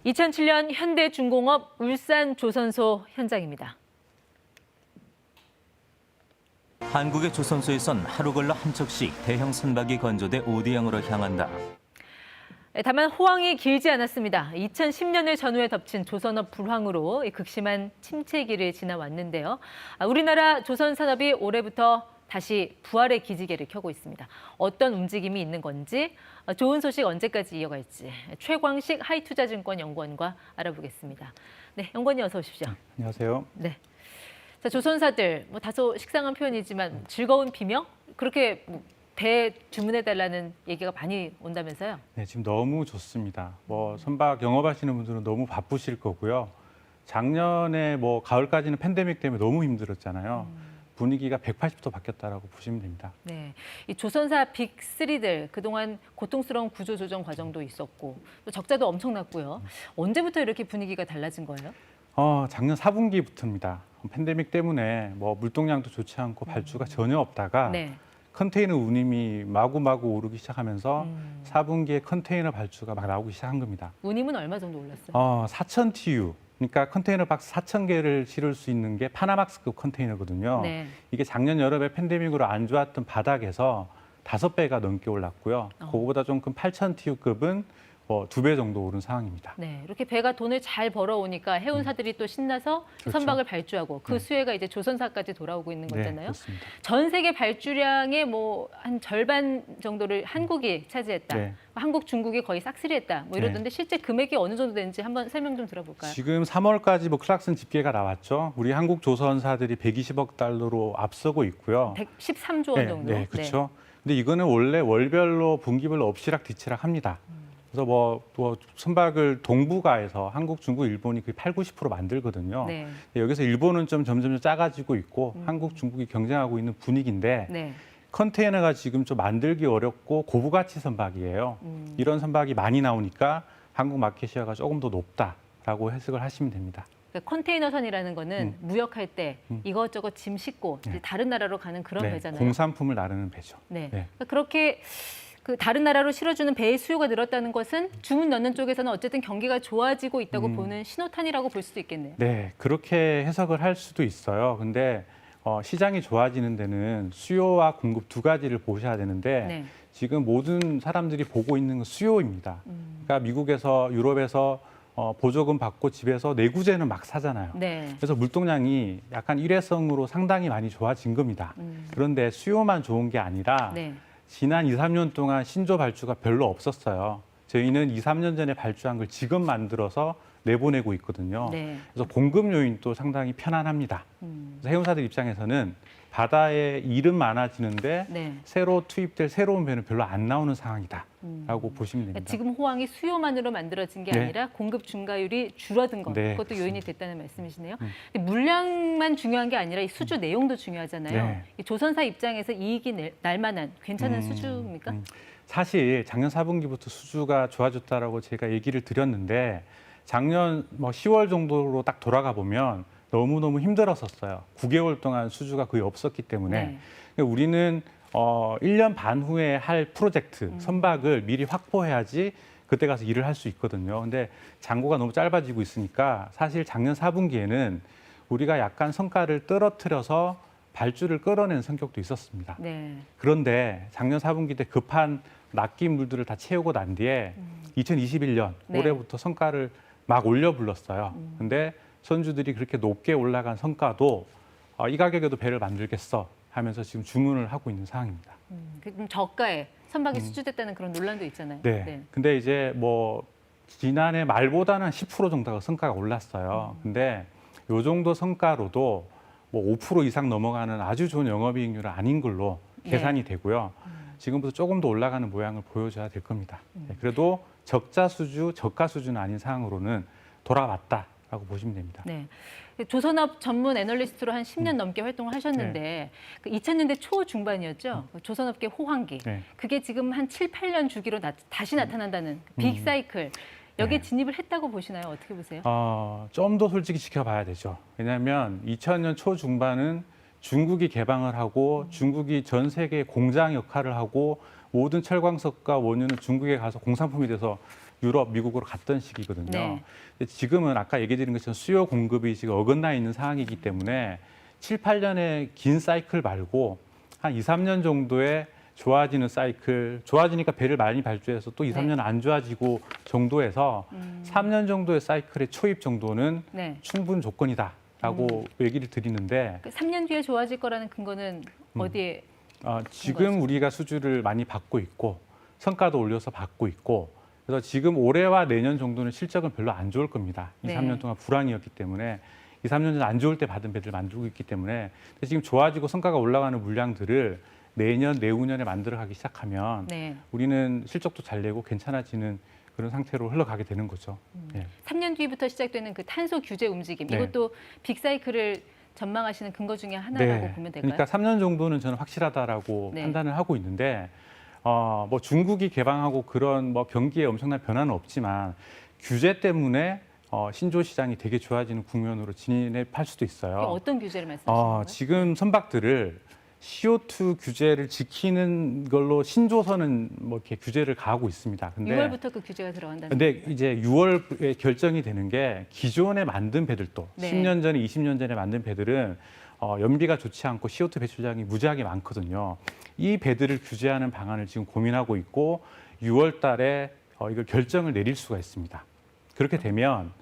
2007년 현대중공업 울산조선소 현장입니다. 한국의 조선소에선 하루 걸러 한 척씩 대형 선박이 건조돼 오대양으로 향한다. 다만 호황이 길지 않았습니다. 2010년을 전후에 덮친 조선업 불황으로 극심한 침체기를 지나왔는데요. 우리나라 조선산업이 올해부터 다시 부활의 기지개를 켜고 있습니다. 어떤 움직임이 있는 건지, 좋은 소식 언제까지 이어갈지 최광식 하이투자증권 연구원과 알아보겠습니다. 네, 연구원님 어서 오십시오. 안녕하세요. 네. 자, 조선사들 다소 식상한 표현이지만 즐거운 비명? 그렇게 배 주문해달라는 얘기가 많이 온다면서요? 네, 지금 너무 좋습니다. 선박 영업하시는 분들은 너무 바쁘실 거고요. 작년에 가을까지는 팬데믹 때문에 너무 힘들었잖아요. 분위기가 180도 바뀌었다라고 보시면 됩니다. 네, 이 조선사 빅3들 그동안 고통스러운 구조 조정 과정도 있었고 또 적자도 엄청났고요. 언제부터 이렇게 분위기가 달라진 거예요? 작년 4분기부터입니다. 팬데믹 때문에 물동량도 좋지 않고 발주가 전혀 없다가 네. 컨테이너 운임이 마구마구 오르기 시작하면서 4분기에 컨테이너 발주가 막 나오기 시작한 겁니다. 운임은 얼마 정도 올랐어요? 4,000 TU. 그러니까 컨테이너 박스 4,000개를 실을 수 있는 게 파나막스급 컨테이너거든요. 네. 이게 작년 여름에 팬데믹으로 안 좋았던 바닥에서 5배가 넘게 올랐고요. 그거보다 좀 큰 8,000 TU급은 2배 정도 오른 상황입니다. 네, 이렇게 배가 돈을 잘 벌어오니까 해운사들이 또 신나서 그렇죠. 선박을 발주하고 그 네. 수혜가 이제 조선사까지 돌아오고 있는 네, 거잖아요. 그렇습니다. 전 세계 발주량의 한 절반 정도를 한국이 차지했다. 네. 한국, 중국이 거의 싹쓸이했다. 이러던데 실제 금액이 어느 정도 되는지 한번 설명 좀 들어볼까요? 지금 3월까지 클락슨 집계가 나왔죠. 우리 한국 조선사들이 120억 달러로 앞서고 있고요. 113조 원 정도. 네, 그렇죠. 근데 이거는 원래 월별로 분기별로 엎치락뒤치락 합니다. 그래서 선박을 동북아에서 한국, 중국, 일본이 거의 80, 90% 만들거든요. 네. 여기서 일본은 좀 점점 작아지고 있고 한국, 중국이 경쟁하고 있는 분위기인데 네. 컨테이너가 지금 좀 만들기 어렵고 고부가치 선박이에요. 이런 선박이 많이 나오니까 한국 마켓 시어가 조금 더 높다라고 해석을 하시면 됩니다. 그러니까 컨테이너선이라는 거는 무역할 때 이것저것 짐 싣고 이제 다른 나라로 가는 그런 배잖아요. 공산품을 나르는 배죠. 네. 네. 그러니까 그렇게 다른 나라로 실어주는 배의 수요가 늘었다는 것은 주문 넣는 쪽에서는 어쨌든 경기가 좋아지고 있다고 보는 신호탄이라고 볼 수도 있겠네요. 네, 그렇게 해석을 할 수도 있어요. 근데 시장이 좋아지는 데는 수요와 공급 두 가지를 보셔야 되는데 네. 지금 모든 사람들이 보고 있는 건 수요입니다. 그러니까 미국에서 유럽에서 보조금 받고 집에서 내구재는 막 사잖아요. 네. 그래서 물동량이 약간 일회성으로 상당히 많이 좋아진 겁니다. 그런데 수요만 좋은 게 아니라 네. 지난 2, 3년 동안 신조 발주가 별로 없었어요. 저희는 2, 3년 전에 발주한 걸 지금 만들어서 내보내고 있거든요. 네. 그래서 공급 요인도 상당히 편안합니다. 그래서 해운사들 입장에서는 바다에 일은 많아지는데 네. 새로 투입될 새로운 배는 별로 안 나오는 상황이다라고 보시면 됩니다. 지금 호황이 수요만으로 만들어진 게 네. 아니라 공급 증가율이 줄어든 것, 네, 그것도 요인이 됐다는 말씀이시네요. 근데 물량만 중요한 게 아니라 이 수주 내용도 중요하잖아요. 네. 이 조선사 입장에서 이익이 날 만한 괜찮은 수주입니까? 사실 작년 4분기부터 수주가 좋아졌다라고 제가 얘기를 드렸는데 작년 10월 정도로 딱 돌아가 보면 너무너무 힘들었었어요. 9개월 동안 수주가 거의 없었기 때문에 우리는 1년 반 후에 할 프로젝트, 선박을 미리 확보해야지 그때 가서 일을 할 수 있거든요. 근데 잔고가 너무 짧아지고 있으니까 사실 작년 4분기에는 우리가 약간 성과를 떨어뜨려서 발주를 끌어낸 성격도 있었습니다. 네. 그런데 작년 4분기 때 급한 낚인 물들을 다 채우고 난 뒤에 2021년 네. 올해부터 성과를 막 올려 불렀어요. 근데 선주들이 그렇게 높게 올라간 성과도 이 가격에도 배를 만들겠어 하면서 지금 주문을 하고 있는 상황입니다. 그럼 저가에 선박이 수주됐다는 그런 논란도 있잖아요. 네. 근데 이제 지난해 말보다는 10% 정도가 성과가 올랐어요. 근데 요 정도 성과로도 5% 이상 넘어가는 아주 좋은 영업이익률은 아닌 걸로 계산이 되고요. 지금부터 조금 더 올라가는 모양을 보여줘야 될 겁니다. 네, 그래도 적자 수주, 저가 수주는 아닌 상황으로는 돌아왔다라고 보시면 됩니다. 네. 조선업 전문 애널리스트로 한 10년 넘게 활동을 하셨는데 2000년대 초중반이었죠. 조선업계 호황기. 네. 그게 지금 한 7, 8년 주기로 다시 나타난다는 빅 사이클. 여기에 네. 진입을 했다고 보시나요? 어떻게 보세요? 좀 더 솔직히 지켜봐야 되죠. 왜냐하면 2000년 초중반은 중국이 개방을 하고 중국이 전 세계 공장 역할을 하고 모든 철광석과 원유는 중국에 가서 공산품이 돼서 유럽, 미국으로 갔던 시기거든요. 네. 근데 지금은 아까 얘기 드린 것처럼 수요 공급이 지금 어긋나 있는 상황이기 때문에 7, 8년의 긴 사이클 말고 한 2, 3년 정도의 좋아지는 사이클, 좋아지니까 배를 많이 발주해서 또 2, 3년 안 좋아지고 정도에서 3년 정도의 사이클의 초입 정도는 네. 충분 조건이다라고 얘기를 드리는데 3년 뒤에 좋아질 거라는 근거는 어디에? 지금 우리가 수주를 많이 받고 있고 성과도 올려서 받고 있고 그래서 지금 올해와 내년 정도는 실적은 별로 안 좋을 겁니다. 2, 네. 3년 동안 불황이었기 때문에 2, 3년 전 안 좋을 때 받은 배들을 만들고 있기 때문에 지금 좋아지고 성과가 올라가는 물량들을 내년, 내후년에 만들어가기 시작하면 네. 우리는 실적도 잘 내고 괜찮아지는 그런 상태로 흘러가게 되는 거죠. 예. 3년 뒤부터 시작되는 그 탄소 규제 움직임, 네. 이것도 빅사이클을 전망하시는 근거 중에 하나라고 보면 될까요? 그러니까 3년 정도는 저는 확실하다라고 네. 판단을 하고 있는데 뭐 중국이 개방하고 그런 뭐 경기에 엄청난 변화는 없지만 규제 때문에 신조 시장이 되게 좋아지는 국면으로 진입할 수도 있어요. 어떤 규제를 말씀하시는 거예요? 지금 선박들을 CO2 규제를 지키는 걸로 신조선은 뭐 이렇게 규제를 가하고 있습니다. 근데 6월부터 그 규제가 들어간다는 근데 이제 6월에 결정이 되는 게 기존에 만든 배들도 네. 10년 전에 20년 전에 만든 배들은 연비가 좋지 않고 CO2 배출량이 무지하게 많거든요. 이 배들을 규제하는 방안을 지금 고민하고 있고 6월 달에 이걸 결정을 내릴 수가 있습니다. 그렇게 되면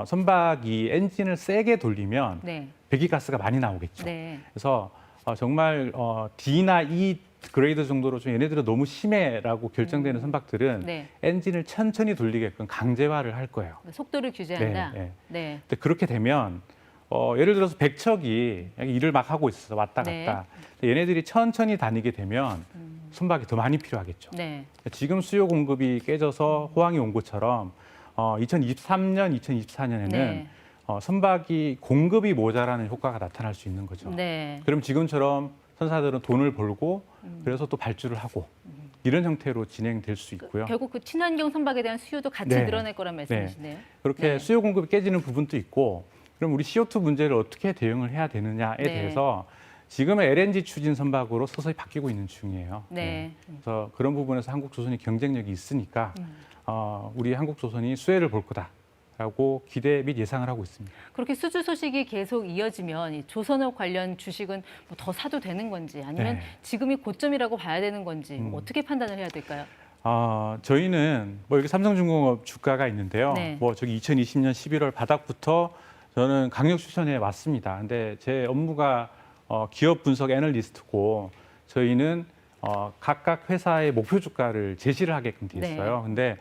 선박이 엔진을 세게 돌리면 네. 배기가스가 많이 나오겠죠. 네. 그래서 정말 D나 E 그레이드 정도로 좀 얘네들은 너무 심해라고 결정되는 선박들은 네. 엔진을 천천히 돌리게끔 강제화를 할 거예요. 속도를 규제한다. 네, 네. 네. 근데 그렇게 되면 예를 들어서 백척이 일을 막 하고 있어서 왔다 네. 갔다. 얘네들이 천천히 다니게 되면 선박이 더 많이 필요하겠죠. 네. 지금 수요 공급이 깨져서 호황이 온 것처럼 2023년, 2024년에는 네. 선박이 공급이 모자라는 효과가 나타날 수 있는 거죠. 네. 그럼 지금처럼 선사들은 돈을 벌고 그래서 또 발주를 하고 이런 형태로 진행될 수 있고요. 결국 그 친환경 선박에 대한 수요도 같이 네. 늘어날 거란 말씀이시네요. 그렇게 네. 수요 공급이 깨지는 부분도 있고 그럼 우리 CO2 문제를 어떻게 대응을 해야 되느냐에 네. 대해서 지금은 LNG 추진 선박으로 서서히 바뀌고 있는 중이에요. 네. 그래서 그런 부분에서 한국조선이 경쟁력이 있으니까 우리 한국조선이 수혜를 볼 거다라고 기대 및 예상을 하고 있습니다. 그렇게 수주 소식이 계속 이어지면 이 조선업 관련 주식은 뭐더 사도 되는 건지 아니면 네. 지금이 고점이라고 봐야 되는 건지 어떻게 판단을 해야 될까요? 저희는 뭐 여기 삼성중공업 주가가 있는데요. 네. 뭐 저기 2020년 11월 바닥부터 저는 강력 추천해 왔습니다. 근데 제 업무가 기업 분석 애널리스트고 저희는 각각 회사의 목표 주가를 제시를 하게끔 돼 있어요. 근데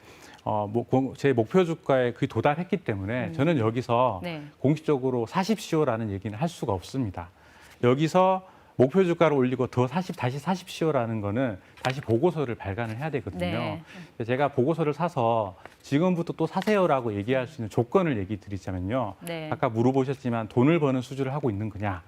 제 목표 주가에 거의 도달했기 때문에 저는 여기서 네. 공식적으로 사십시오라는 얘기는 할 수가 없습니다. 여기서 목표 주가를 올리고 다시 사십시오라는 거는 다시 보고서를 발간을 해야 되거든요. 네. 제가 보고서를 사서 지금부터 또 사세요라고 얘기할 수 있는 조건을 얘기 드리자면요. 네. 아까 물어보셨지만 돈을 버는 수주를 하고 있는 거냐.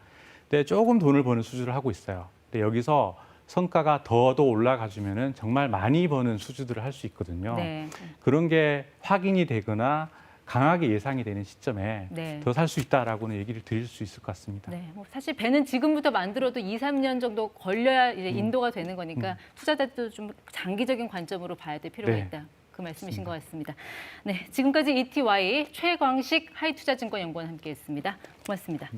근데 조금 돈을 버는 수주를 하고 있어요. 근데 여기서 성과가 더 올라가 주면은 정말 많이 버는 수주들을 할 수 있거든요. 네. 그런 게 확인이 되거나 강하게 예상이 되는 시점에 네. 더 살 수 있다라고는 얘기를 드릴 수 있을 것 같습니다. 네, 뭐 사실 배는 지금부터 만들어도 2, 3년 정도 걸려야 이제 인도가 되는 거니까 투자자도 좀 장기적인 관점으로 봐야 될 필요가 네. 있다. 그 말씀이신 것 같습니다. 네, 지금까지 ETY 최광식 하이투자증권연구원 함께했습니다. 고맙습니다.